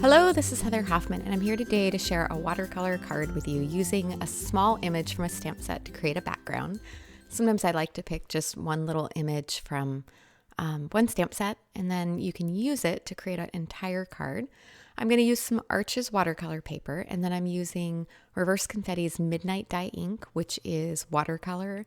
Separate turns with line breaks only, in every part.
Hello, this is Heather Hoffman, and I'm here today to share a watercolor card with you using a small image from a stamp set to create a background. Sometimes I like to pick just one little image from one stamp set, and then you can use it to create an entire card. I'm going to use some Arches watercolor paper, and then I'm using Reverse Confetti's Midnight Dye ink, which is watercolor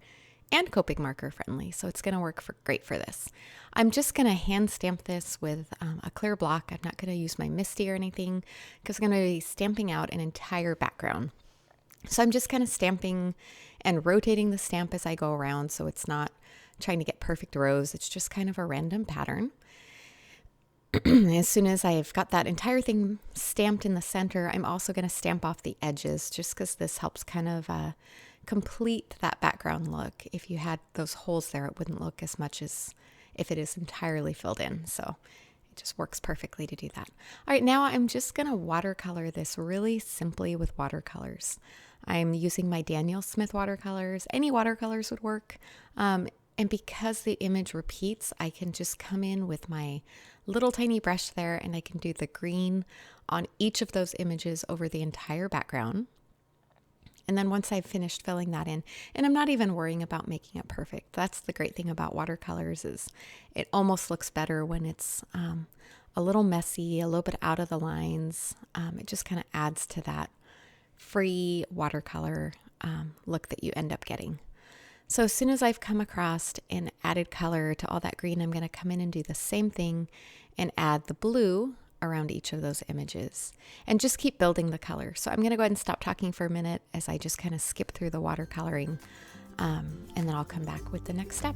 and Copic marker friendly, so it's going to work great for this. I'm just going to hand stamp this with a clear block. I'm not going to use my MISTI or anything because I'm going to be stamping out an entire background. So I'm just kind of stamping and rotating the stamp as I go around, so it's not trying to get perfect rows. It's just kind of a random pattern. As soon as I've got that entire thing stamped in the center, I'm also going to stamp off the edges just because this helps kind of complete that background look. If you had those holes there, it wouldn't look as much as if it is entirely filled in. So it just works perfectly to do that. All right, now I'm just going to watercolor this really simply with watercolors. I'm using my Daniel Smith watercolors. Any watercolors would work. And because the image repeats, I can just come in with my little tiny brush there and I can do the green on each of those images over the entire background. And then once I've finished filling that in, and I'm not even worrying about making it perfect. That's the great thing about watercolors is it almost looks better when it's a little messy, a little bit out of the lines. It just kind of adds to that free watercolor look that you end up getting. So as soon as I've come across and added color to all that green, I'm going to come in and do the same thing and add the blue around each of those images and just keep building the color. So I'm going to go ahead and stop talking for a minute as I just kind of skip through the watercoloring and then I'll come back with the next step.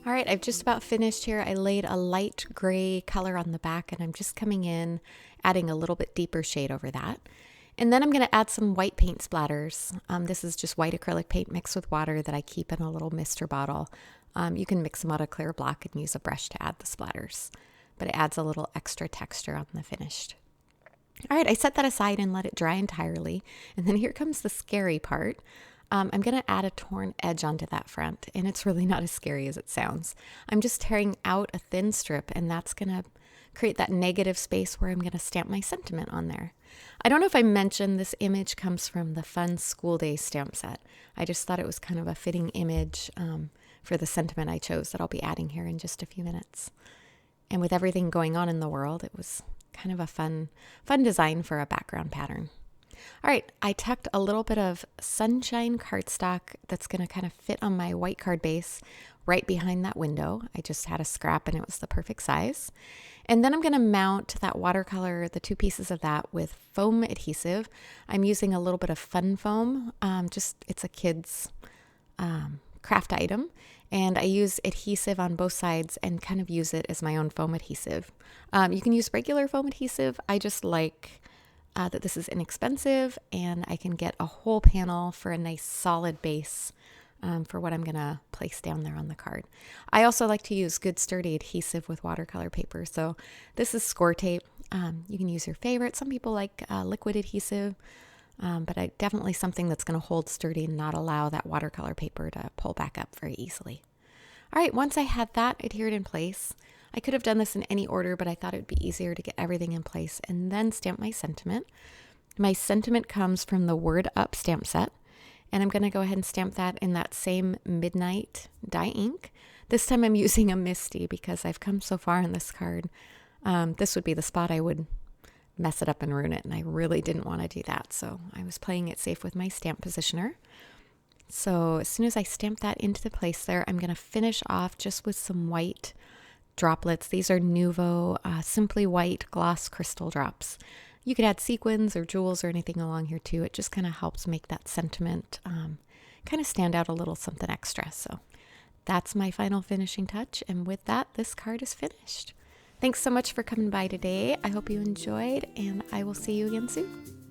All right, I've just about finished here. I laid a light gray color on the back and I'm just coming in, adding a little bit deeper shade over that. And then I'm going to add some white paint splatters. This is just white acrylic paint mixed with water that I keep in a little mister bottle. You can mix them out of clear block and use a brush to add the splatters, but it adds a little extra texture on the finished. All right, I set that aside and let it dry entirely. And then here comes the scary part. I'm going to add a torn edge onto that front, and it's really not as scary as it sounds. I'm just tearing out a thin strip, and that's going to create that negative space where I'm going to stamp my sentiment on there. I don't know if I mentioned this image comes from the Fun School Day stamp set. I just thought it was kind of a fitting image for the sentiment I chose that I'll be adding here in just a few minutes. And with everything going on in the world, it was kind of a fun design for a background pattern. All right, I tucked a little bit of sunshine cardstock that's going to kind of fit on my white card base right behind that window. I just had a scrap and it was the perfect size. And then I'm going to mount that watercolor, the two pieces of that, with foam adhesive. I'm using a little bit of fun foam. It's a kid's craft item. And I use adhesive on both sides and kind of use it as my own foam adhesive. You can use regular foam adhesive. I just like that this is inexpensive and I can get a whole panel for a nice solid base for what I'm going to place down there on the card. I also like to use good sturdy adhesive with watercolor paper. So this is score tape. You can use your favorite. Some people like liquid adhesive, but definitely something that's going to hold sturdy and not allow that watercolor paper to pull back up very easily. All right, once I had that adhered in place, I could have done this in any order, but I thought it would be easier to get everything in place and then stamp my sentiment. My sentiment comes from the Word Up stamp set, and I'm going to go ahead and stamp that in that same Midnight Dye ink. This time I'm using a MISTI because I've come so far in this card. This would be the spot I would mess it up and ruin it, and I really didn't want to do that, so I was playing it safe with my stamp positioner. So as soon as I stamp that into the place there, I'm going to finish off just with some white droplets. These are Nuvo Simply White Gloss Crystal Drops. You could add sequins or jewels or anything along here too. It just kind of helps make that sentiment kind of stand out a little something extra. So that's my final finishing touch. And with that, this card is finished. Thanks so much for coming by today. I hope you enjoyed, and I will see you again soon.